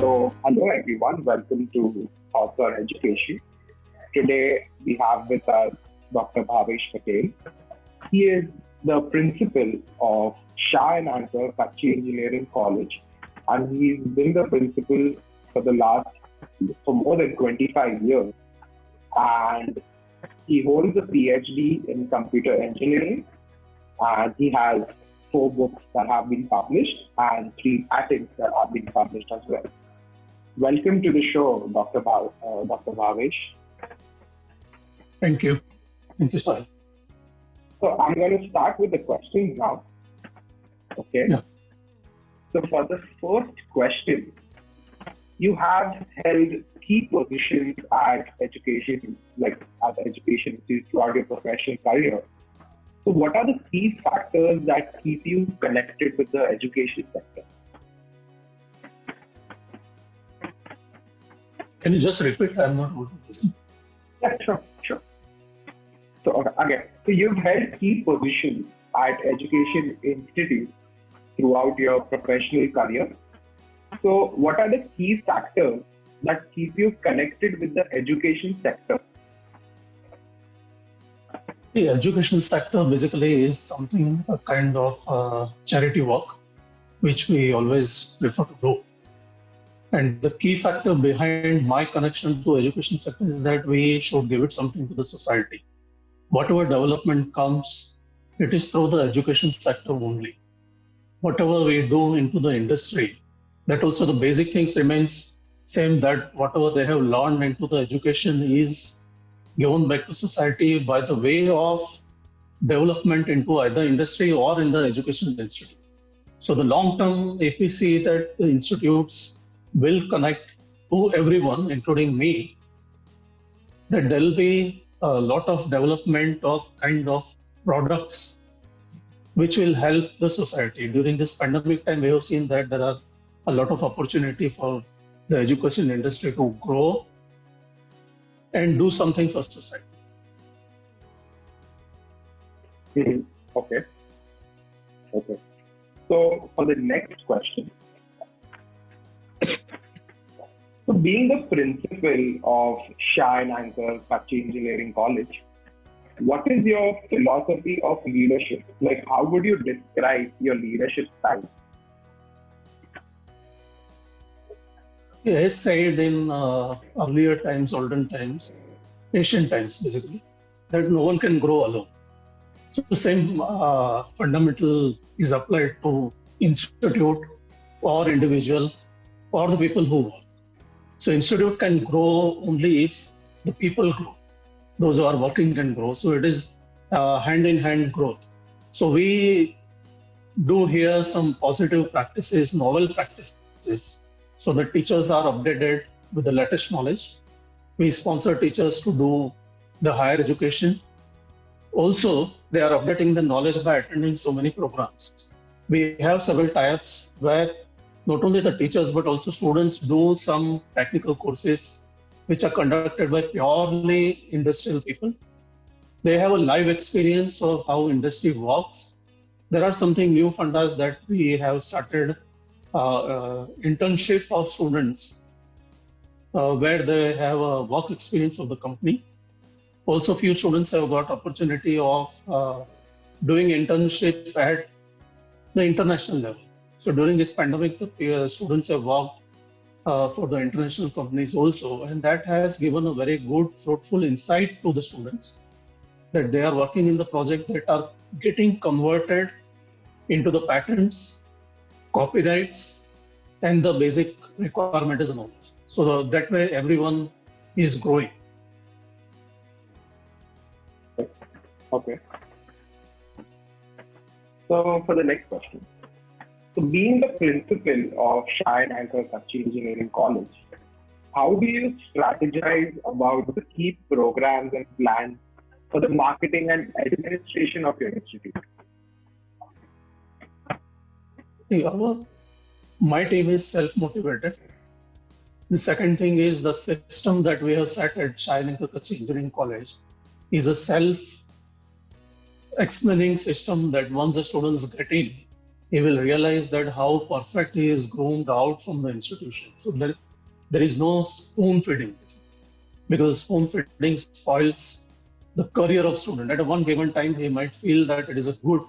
Hello everyone, welcome to Thoughts on Education. Today we have with us Dr. Bhavesh Patel. He is the principal of Shah and Anchor Kachi Engineering College, and he's been the principal for more than 25 years. And he holds a PhD in computer engineering, and he has 4 books that have been published and 3 patents that have been published as well. Welcome to the show, Dr. Bhavesh. Thank you. Thank you, sir. So I'm going to start with the questions now. Okay. Yeah. So for the first question, you have held key positions at education institutes throughout your professional career. So what are the key factors that keep you connected with the education sector? Can you just repeat? I'm not able to listen. Yeah, sure. So you've held key positions at education institutes throughout your professional career. So what are the key factors that keep you connected with the education sector? The education sector basically is something, a kind of charity work, which we always prefer to do. And the key factor behind my connection to education sector is that we should give it something to the society. Whatever development comes, it is through the education sector only. Whatever we do into the industry, that also the basic things remains same, that whatever they have learned into the education is given back to society by the way of development into either industry or in the education institute. So the long term, if we see that the institutes will connect to everyone, including me, that there will be a lot of development of kind of products which will help the society. During this pandemic time, we have seen that there are a lot of opportunity for the education industry to grow and do something for society. Okay. So for the next question, so being the principal of Shah and Anchor Kachi Engineering College, what is your philosophy of leadership? Like, how would you describe your leadership style? As said in earlier times, olden times, ancient times basically, that no one can grow alone. So the same fundamental is applied to institute or individual or the people who work. So institute can grow only if the people grow. Those who are working can grow. So it is hand-in-hand growth. So we do here some positive practices, novel practices, so the teachers are updated with the latest knowledge. We sponsor teachers to do the higher education. Also, they are updating the knowledge by attending so many programs. We have several tie-ups where not only the teachers but also students do some technical courses which are conducted by purely industrial people. They have a live experience of how industry works. There are something new fundas that we have started, internship of students where they have a work experience of the company. Also, few students have got opportunity of doing internship at the international level. So during this pandemic, the students have worked for the international companies also, and that has given a very good, fruitful insight to the students that they are working in the project that are getting converted into the patents, copyrights, and the basic requirement is knowledge. So that way everyone is growing. Okay. So for the next question, so being the principal of Shah and Anchor Kachi Engineering College, how do you strategize about the key programs and plans for the marketing and administration of your institute? See, my team is self-motivated. The second thing is the system that we have set at Shah and Anchor Kachi Engineering College is a self-explaining system that once the students get in, he will realize that how perfect he is groomed out from the institution. So there is no spoon feeding, because spoon feeding spoils the career of student. At one given time, he might feel that it is a good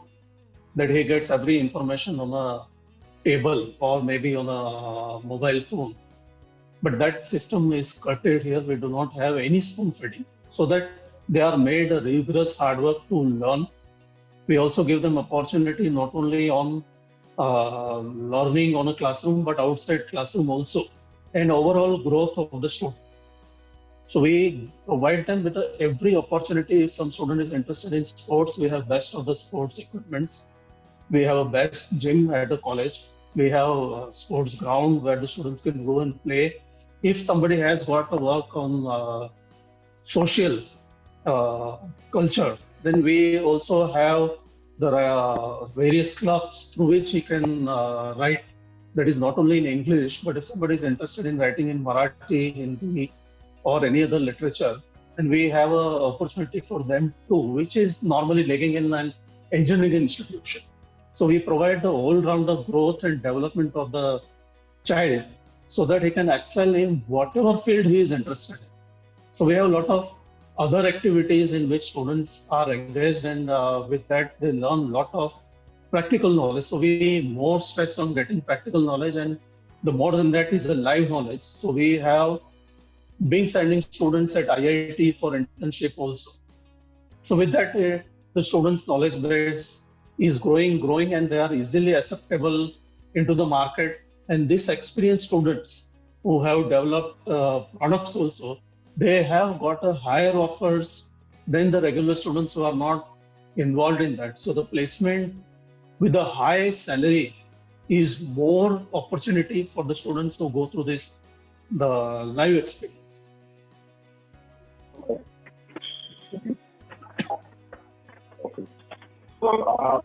that he gets every information on a table or maybe on a mobile phone. But that system is curtailed here. We do not have any spoon feeding, so that they are made a rigorous hard work to learn. We also give them opportunity not only on learning on a classroom, but outside classroom also, and overall growth of the student. So we provide them with every opportunity. If some student is interested in sports, we have best of the sports equipments. We have a best gym at the college. We have a sports ground where the students can go and play. If somebody has got to work on social uh, culture, then we also have the various clubs through which he can write. That is not only in English, but if somebody is interested in writing in Marathi, Hindi, or any other literature, then we have an opportunity for them too, which is normally lagging in an engineering institution. So we provide the all-rounder growth and development of the child so that he can excel in whatever field he is interested in. So we have a lot of other activities in which students are engaged, and with that they learn a lot of practical knowledge. So we more stress on getting practical knowledge, and the more than that is the live knowledge. So we have been sending students at IIT for internship also. So with that, the students' knowledge base is growing, and they are easily acceptable into the market. And these experienced students who have developed products also, they have got a higher offers than the regular students who are not involved in that. So the placement with a high salary is more opportunity for the students who go through the live experience. Okay. So,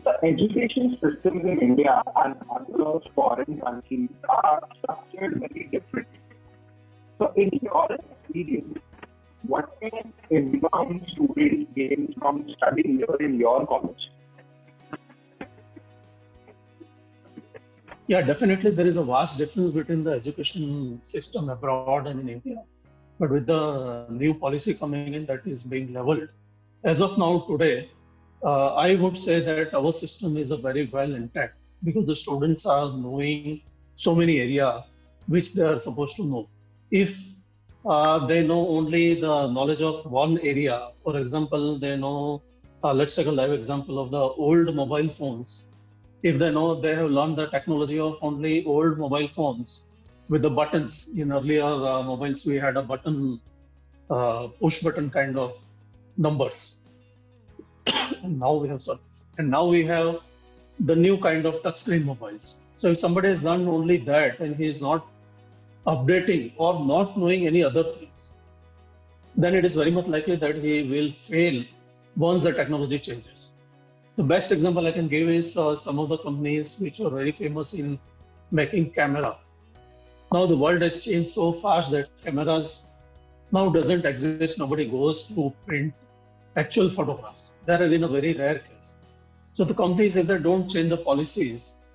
the education systems in India and other foreign countries are structured very differently. So, in your experience, what can inbound students gain from studying here in your college? Yeah, definitely there is a vast difference between the education system abroad and in India. But with the new policy coming in, that is being leveled. As of now, today, I would say that our system is a very well intact, because the students are knowing so many areas which they are supposed to know. If they know only the knowledge of one area, for example, they know, let's take a live example of the old mobile phones. If they know, they have learned the technology of only old mobile phones with the buttons. In earlier mobiles, we had a button, push button kind of numbers. And now we have the new kind of touchscreen mobiles. So if somebody has done only that and he is not updating or not knowing any other things, then it is very much likely that he will fail once the technology changes. The best example I can give is some of the companies which are very famous in making camera. Now the world has changed so fast that cameras now doesn't exist. Nobody goes to print actual photographs. They are in a very rare case. So the companies, if they don't change the policies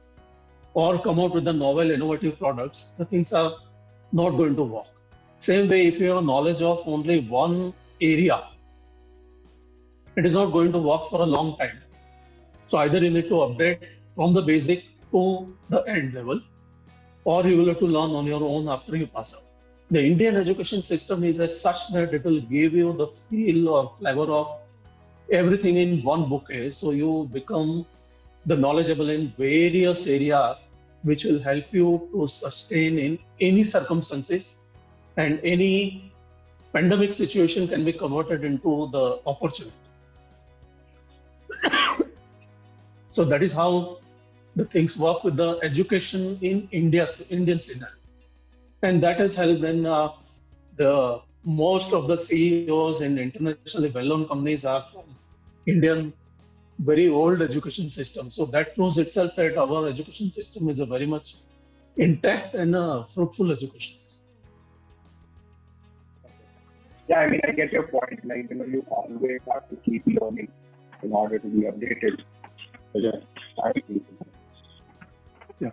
or come out with the novel, innovative products, the things are not going to work. Same way, if you have knowledge of only one area, it is not going to work for a long time. So either you need to update from the basic to the end level, or you will have to learn on your own after you pass out. The Indian education system is as such that it will give you the feel or flavor of everything in one bouquet. So you become the knowledgeable in various areas, which will help you to sustain in any circumstances, and any pandemic situation can be converted into the opportunity. So that is how the things work with the education in Indian scenario. And that has helped in the most of the CEOs in internationally well-known companies are from Indian, very old education system. So that proves itself that our education system is a very much intact and a fruitful education system. Yeah, I mean, I get your point. Like, you always have to keep learning in order to be updated. Yeah. I agree. Yeah.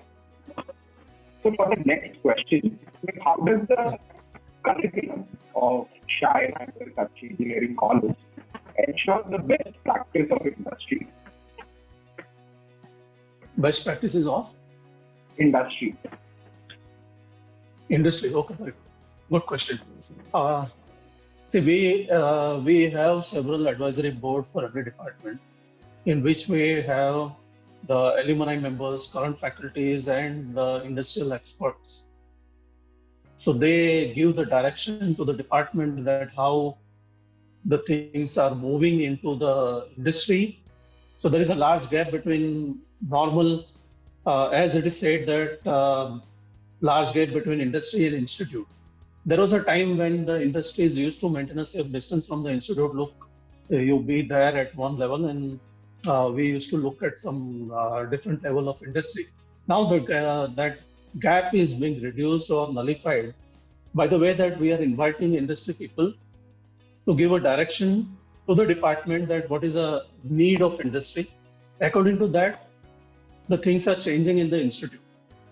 So for the next question, how does the curriculum of Shai and Agriculture Engineering College ensure the best practice of industry? Best practices of Industry. industry. Okay, very good question. See, we have several advisory board for every department, in which we have the alumni members, current faculties, and the industrial experts. So they give the direction to the department that how the things are moving into the industry. So there is a large gap between normal, as it is said that large gap between industry and institute. There was a time when the industries used to maintain a safe distance from the institute. Look, you be there at one level, and we used to look at some different level of industry. Now that gap is being reduced or nullified by the way that we are inviting industry people to give a direction to the department that what is a need of industry. According to that, the things are changing in the institute.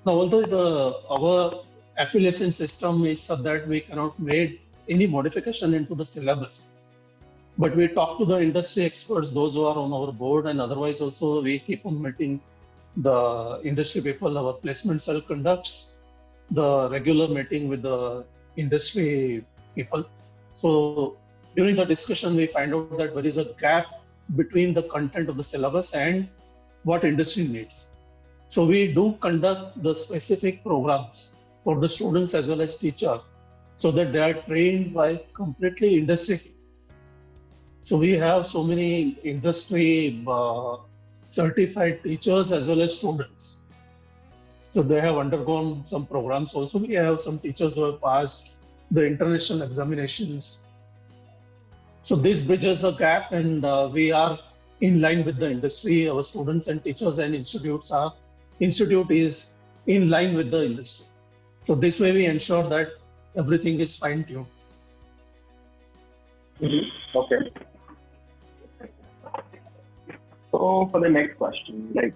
Now, although our affiliation system is such that we cannot make any modification into the syllabus, but we talk to the industry experts, those who are on our board, and otherwise also we keep on meeting the industry people. Our placement cell conducts the regular meeting with the industry people. So during the discussion, we find out that there is a gap between the content of the syllabus and what industry needs. So we do conduct the specific programs for the students as well as teacher, so that they are trained by completely industry. So we have so many industry certified teachers as well as students. So they have undergone some programs also. We have some teachers who have passed the international examinations. So this bridges the gap, and we are in line with the industry. Our students and teachers and institute is in line with the industry. So this way we ensure that everything is fine-tuned. Okay. So for the next question,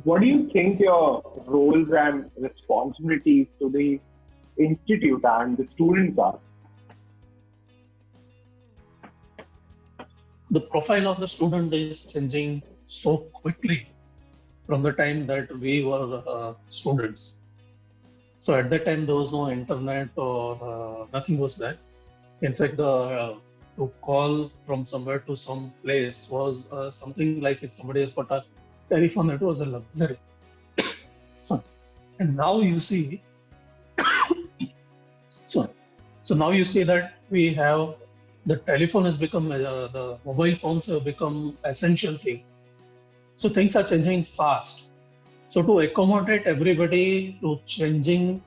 what do you think your roles and responsibilities to the institute and the students are? The profile of the student is changing so quickly from the time that we were students. So at that time, there was no internet or nothing was there. In fact, to call from somewhere to some place was something like if somebody has got a telephone, it was a luxury. And now you see, so now you see that we have the telephone has become, the mobile phones have become essential thing. So things are changing fast. So to accommodate everybody to changing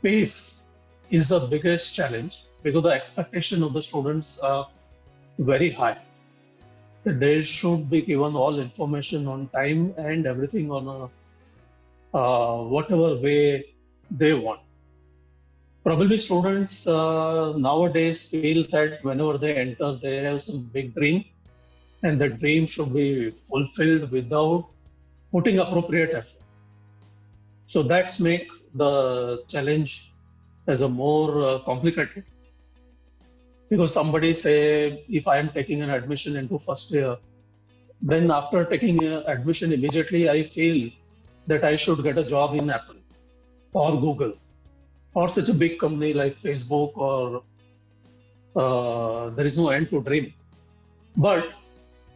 pace is the biggest challenge, because the expectation of the students are very high. That they should be given all information on time and everything on a whatever way they want. Probably students nowadays feel that whenever they enter, they have some big dream, and the dream should be fulfilled without putting appropriate effort. So that's make the challenge as a more complicated. Because somebody say, if I am taking an admission into first year, then after taking admission immediately, I feel that I should get a job in Apple or Google or such a big company like Facebook, or there is no end to dream. But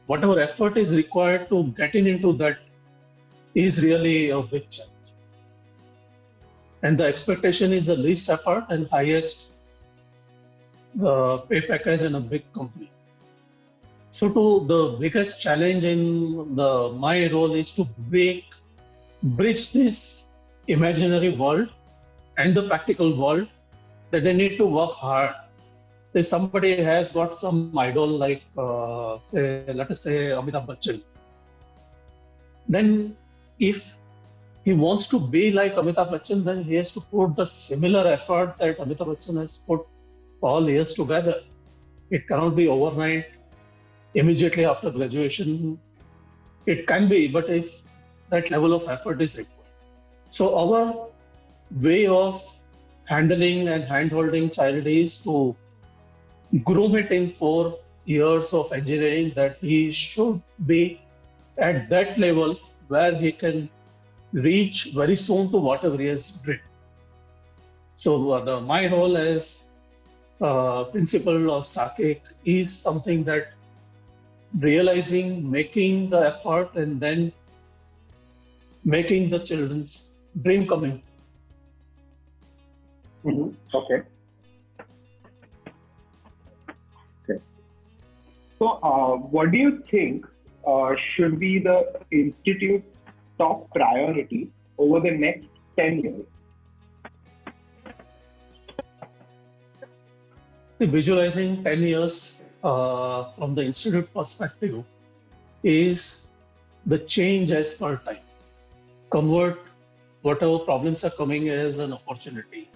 whatever effort is required to getting into that is really a big challenge. And the expectation is the least effort and highest pay package in a big company. So the biggest challenge in my role is to bridge this imaginary world and the practical world, that they need to work hard. Say somebody has got some idol like, let us say Amitabh Bachchan. Then if he wants to be like Amitabh Bachchan, then he has to put the similar effort that Amitabh Bachchan has put all years together. It cannot be overnight, immediately after graduation. It can be, but if that level of effort is required. So our way of handling and hand-holding child is to groom it in 4 years of engineering, that he should be at that level where he can reach very soon to whatever he has dreamed. So my role as principal of SACIC is something that realizing, making the effort, and then making the children's dream coming. Okay. Okay. So, what do you think should be the institute's top priority over the next 10 years? Visualizing 10 years from the institute perspective is the change as per time. Convert whatever problems are coming as an opportunity.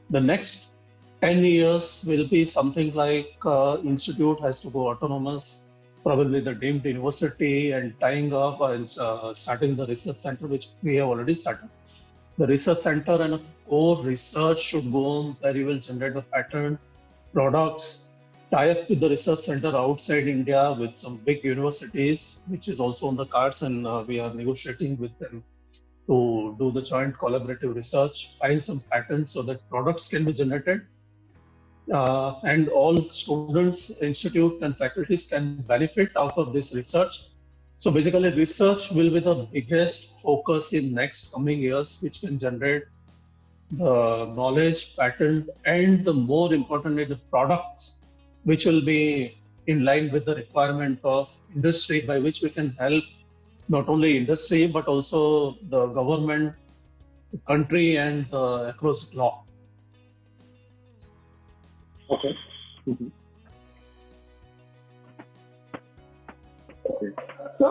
The next 10 years will be something like institute has to go autonomous, probably the deemed university, and tying up and starting the research center, which we have already started. The research center and a core research should go on where you will generate a pattern, products, tie up with the research center outside India with some big universities, which is also on the cards, and we are negotiating with them to do the joint collaborative research, file some patents so that products can be generated, and all students, institute, and faculties can benefit out of this research. So basically, research will be the biggest focus in next coming years, which can generate the knowledge, patent, and the more importantly, the products, which will be in line with the requirement of industry, by which we can help not only industry, but also the government, the country, and across the globe. Okay. Okay. So,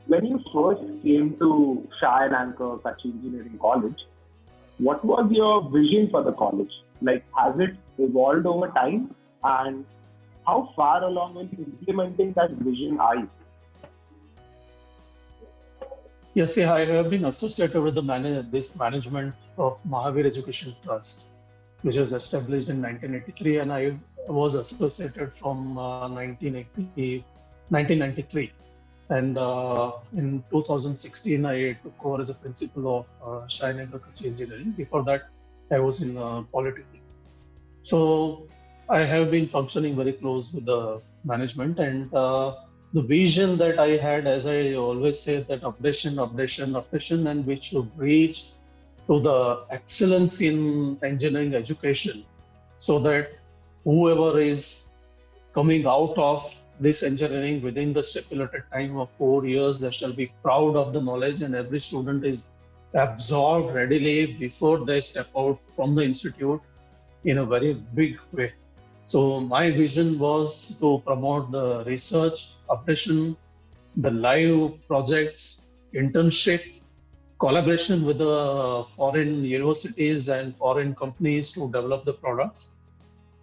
when you first came to Shah and Anchor Kutch Engineering College, what was your vision for the college? Like, has it evolved over time? And how far along in implementing that vision are you? Yes, yeah, I have been associated with this management of Mahavir Education Trust, which was established in 1983, and I was associated from 1993. And in 2016, I took over as a principal of Shah and Anchor Kutch Engineering. Before that, I was in Polytechnic. So I have been functioning very close with the management, and the vision that I had, as I always say, that updation, and we should reach to the excellence in engineering education, so that whoever is coming out of this engineering within the stipulated time of 4 years, they shall be proud of the knowledge, and every student is absorbed readily before they step out from the institute in a very big way. So my vision was to promote the research, updation, the live projects, internship, collaboration with the foreign universities and foreign companies to develop the products,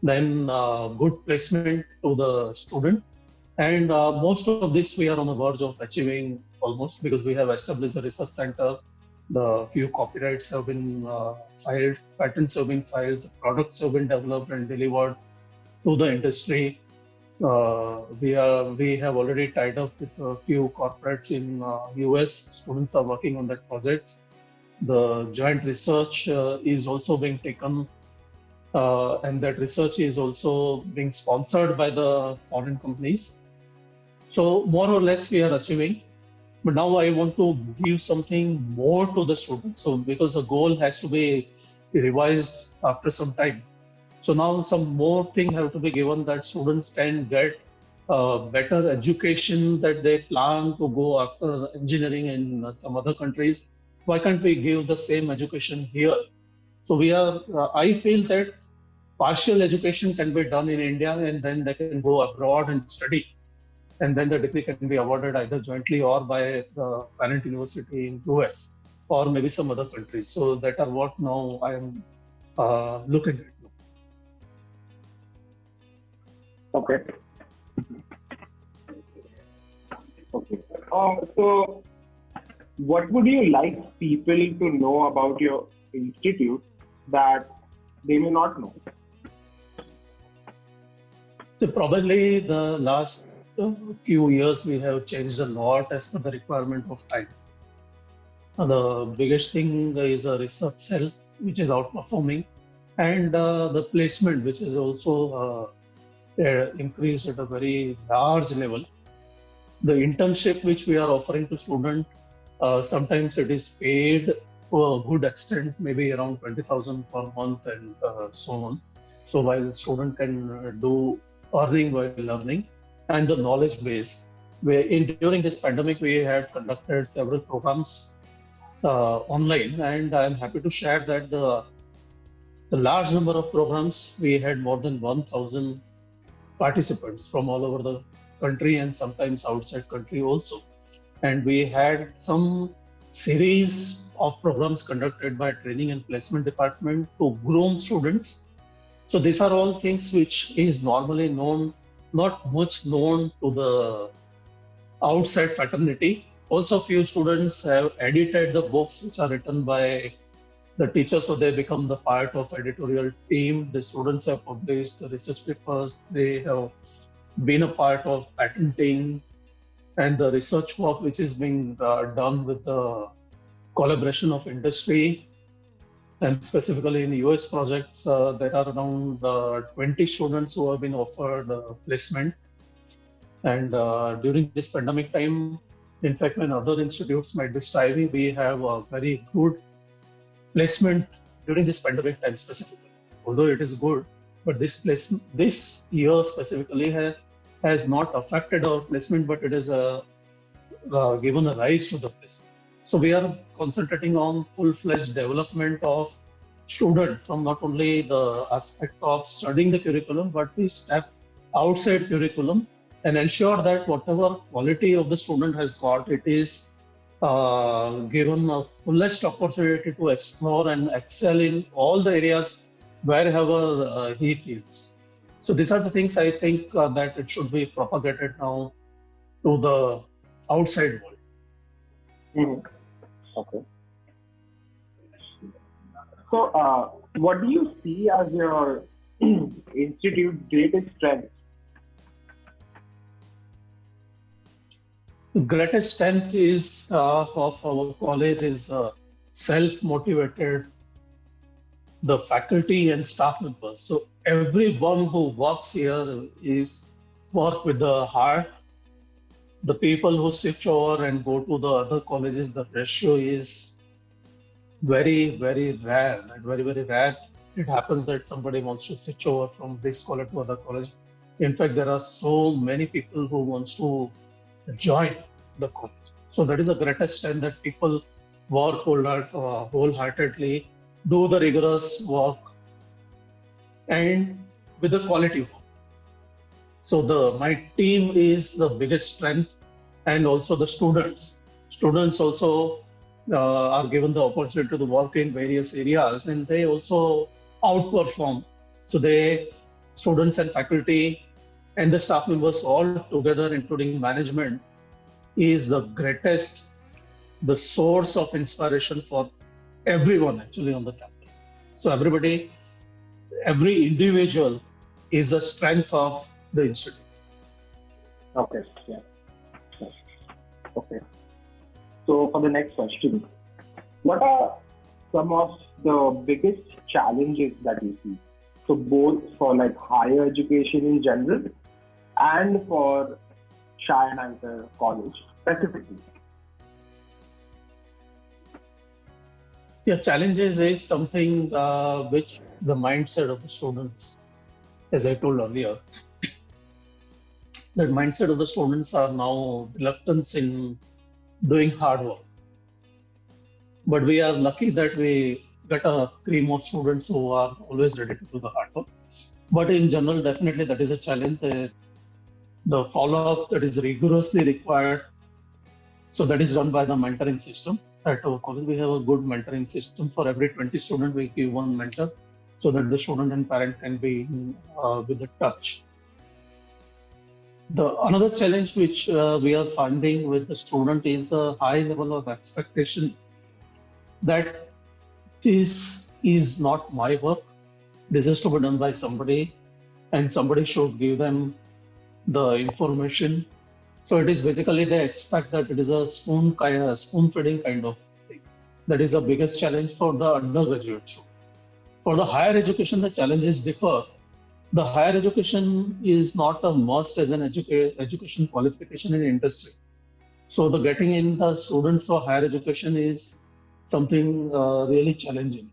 then good placement to the student. And most of this we are on the verge of achieving almost, because we have established a research center. The few copyrights have been filed, patents have been filed, the products have been developed and delivered to the industry. We have already tied up with a few corporates in US. Students are working on that projects. The joint research is also being taken, and that research is also being sponsored by the foreign companies. So more or less we are achieving. But now I want to give something more to the students. So because the goal has to be revised after some time. So now some more thing have to be given, that students can get better education that they plan to go after engineering in some other countries. Why can't we give the same education here? So I feel that partial education can be done in India, and then they can go abroad and study. And then the degree can be awarded either jointly or by the parent university in US or maybe some other countries. So that are what now I am looking at. Okay. Okay. So What would you like people to know about your institute that they may not know? So probably the last few years we have changed a lot as per the requirement of time. The biggest thing is a research cell, which is outperforming, and the placement, which is also increased at a very large level. The internship which we are offering to students, sometimes it is paid to a good extent, maybe around 20,000 per month and so on. So while student can do earning while learning, and the knowledge base, where during this pandemic we had conducted several programs online, and I'm happy to share that the large number of programs, we had more than 1,000 participants from all over the country and sometimes outside country also. And we had some series of programs conducted by training and placement department to groom students. So these are all things which is normally known, not much known to the outside fraternity. Also, few students have edited the books which are written by the teachers, so they become the part of editorial team. The students have published the research papers. They have been a part of patenting and the research work which is being done with the collaboration of industry. And specifically in US projects, there are around 20 students who have been offered placement. And during this pandemic time, in fact, when other institutes might be striving, we have a very good placement during this pandemic time specifically. Although it is good, but this year specifically has not affected our placement, but it has given a rise to the placement. So we are concentrating on full-fledged development of student from not only the aspect of studying the curriculum, but we step outside curriculum and ensure that whatever quality of the student has got, it is given a fullest opportunity to explore and excel in all the areas wherever he feels. So these are the things I think that it should be propagated now to the outside world. Mm-hmm. Okay. So, what do you see as your institute's greatest strength? The greatest strength is of our college is self-motivated, the faculty and staff members. So everyone who works here is work with the heart. The people who switch over and go to the other colleges, the ratio is very, very rare. And very, very rare it happens that somebody wants to switch over from this college to other college. In fact, there are so many people who wants to join the college. So that is the greatest strength, that people work wholeheartedly, do the rigorous work, and with the quality work. So my team is the biggest strength, and also the students. Students also are given the opportunity to work in various areas, and they also outperform. So students and faculty and the staff members all together, including management, is the greatest, the source of inspiration for everyone actually on the campus. So every individual is the strength of the institute. Okay. Yeah. Okay. So for the next question, what are some of the biggest challenges that you see? So both for like higher education in general and for Shah and Anchor College specifically. Yeah, challenges is something which the mindset of the students, as I told earlier, that mindset of the students are now reluctant in doing hard work. But we are lucky that we get a cream of students who are always ready to do the hard work. But in general, definitely that is a challenge. The follow-up that is rigorously required. So that is done by the mentoring system. At our college, we have a good mentoring system. For every 20 students, we give one mentor so that the student and parent can be with the touch. The another challenge which we are finding with the student is the high level of expectation that this is not my work. This is to be done by somebody, and somebody should give them the information. So it is basically they expect that it is a spoon feeding kind of thing. That is the biggest challenge for the undergraduate student. For the higher education, the challenges differ. The higher education is not a must as an education qualification in industry. So the getting in the students for higher education is something really challenging.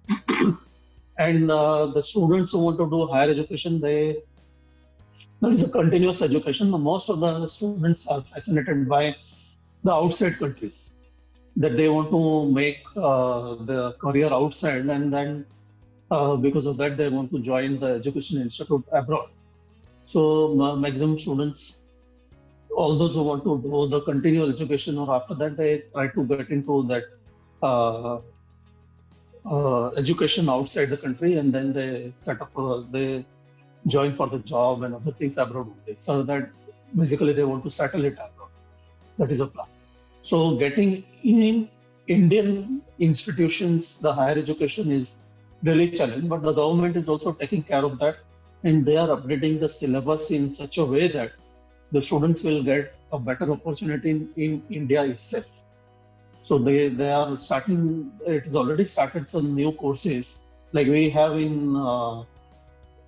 And the students who want to do higher education, there is a continuous education. Most of the students are fascinated by the outside countries, that they want to make the career outside, and then because of that, they want to join the education institute abroad. So maximum students, all those who want to do the continual education, or after that, they try to get into that uh, education outside the country, and then they set up, they join for the job and other things abroad only. So that basically they want to settle it abroad. That is a plan. So getting in Indian institutions, the higher education is really challenging, but the government is also taking care of that, and they are updating the syllabus in such a way that the students will get a better opportunity in India itself. So they are starting, it has already started some new courses. Like we have in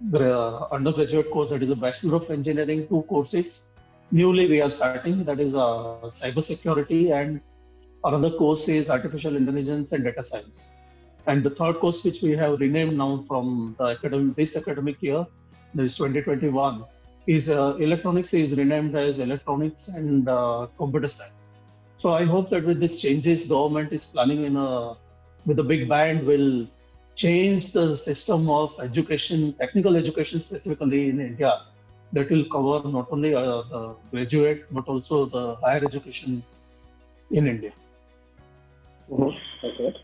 the undergraduate course, that is a Bachelor of Engineering, two courses. Newly we are starting, that is cyber security, and another course is artificial intelligence and data science. And the third course, which we have renamed now from the this academic year, that is 2021, is electronics is renamed as electronics and computer science. So I hope that with these changes, government is planning with a big bang will change the system of education, technical education specifically in India, that will cover not only the graduate but also the higher education in India. Okay. Okay.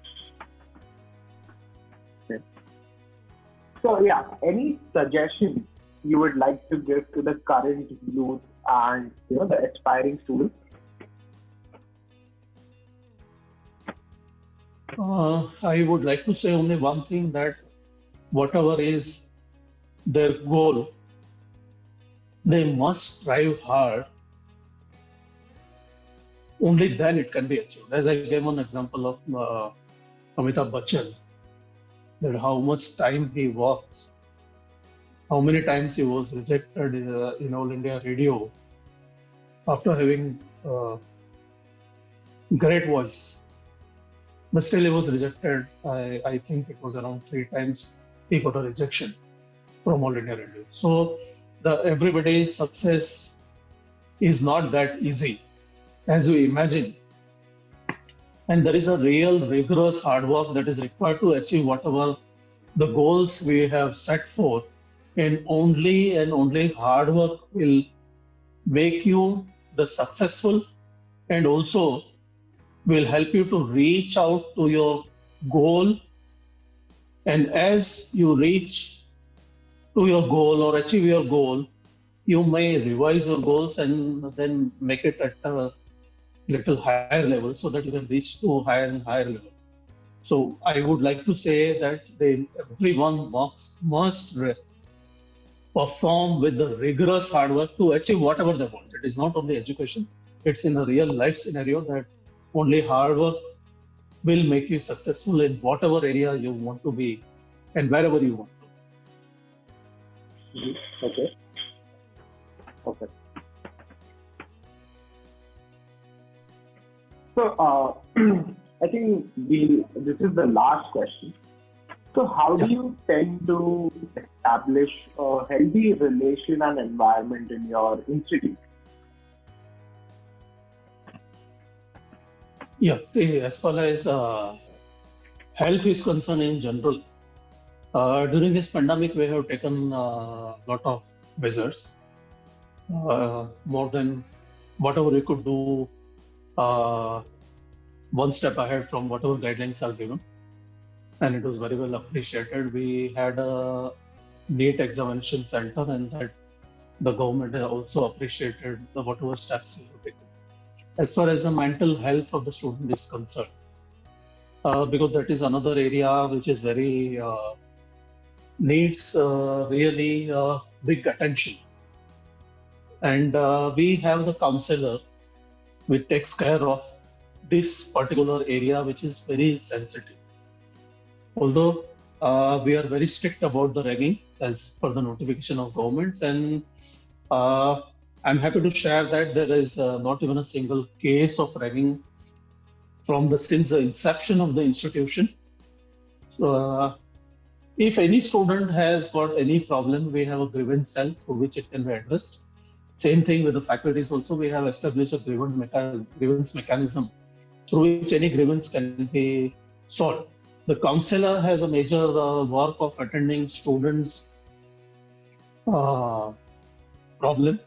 So yeah, any suggestion you would like to give to the current youth and the aspiring students? I would like to say only one thing, that whatever is their goal, they must strive hard. Only then it can be achieved. As I gave one example of Amitabh Bachchan, that how much time he works, how many times he was rejected in All India Radio after having great voice. But still he was rejected. I think it was around 3 times he got a rejection from All India Radio. So everybody's success is not that easy as we imagine. And there is a real rigorous hard work that is required to achieve whatever the goals we have set forth. And only hard work will make you the successful, and also will help you to reach out to your goal. And as you reach to your goal or achieve your goal, you may revise your goals and then make it at a little higher level, so that you can reach to higher and higher level. So I would like to say that everyone must perform with the rigorous hard work to achieve whatever they want. It is not only education, it's in a real life scenario that only hard work will make you successful in whatever area you want to be and wherever you want to. Okay. Okay. So I think this is the last question. So how do you tend to establish a healthy relation and environment in your institute? Yeah, see, as far as health is concerned in general, during this pandemic, we have taken a lot of measures, more than whatever we could do, one step ahead from whatever guidelines are given. And it was very well appreciated. We had a NEET examination center, and that the government has also appreciated the whatever steps we have taken. As far as the mental health of the student is concerned, because that is another area which is very needs really big attention. And we have the counselor which takes care of this particular area, which is very sensitive. Although we are very strict about the ragging as per the notification of governments, and I'm happy to share that there is not even a single case of ragging since the inception of the institution. If any student has got any problem, we have a grievance cell through which it can be addressed. Same thing with the faculties also, we have established a grievance mechanism through which any grievance can be solved. The counselor has a major work of attending students' problem,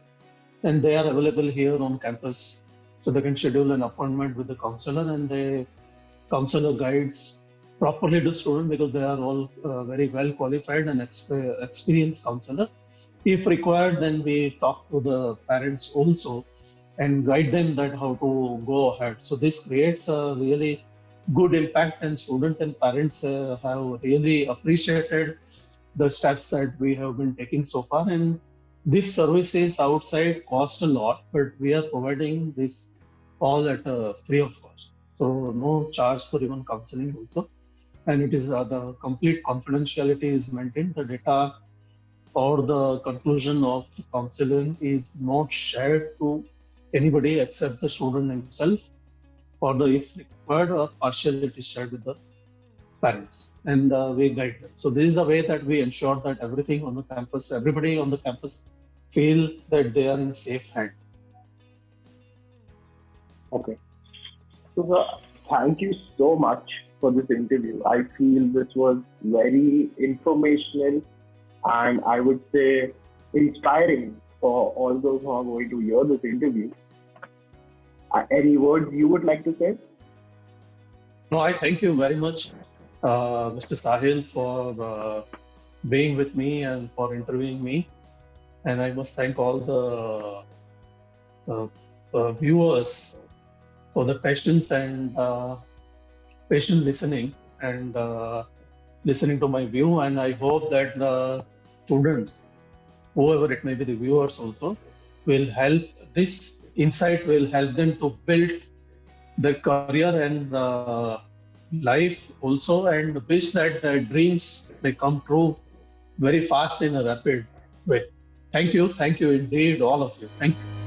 and they are available here on campus. So they can schedule an appointment with the counselor, and the counselor guides properly the student because they are all very well qualified and experienced counselor. If required, then we talk to the parents also and guide them that how to go ahead. So this creates a really good impact, and students and parents have really appreciated the steps that we have been taking so far. And this services outside cost a lot, but we are providing this all at free of cost. So no charge for even counseling also. And it is the complete confidentiality is maintained. The data or the conclusion of the counseling is not shared to anybody except the student himself, or the if required or partially it is shared with the parents, and we guide them. So this is the way that we ensure that everything on the campus, everybody on the campus feel that they are in safe hand. Okay. So, thank you so much for this interview. I feel this was very informational and I would say inspiring for all those who are going to hear this interview. Any words you would like to say? No, I thank you very much, Mr. Sahil, for being with me and for interviewing me. And I must thank all the viewers for the patience and patient listening and listening to my view. And I hope that the students, whoever it may be, the viewers also, will help. This insight will help them to build their career and life also, and wish that their dreams may come true very fast in a rapid way. Thank you indeed, all of you. Thank you.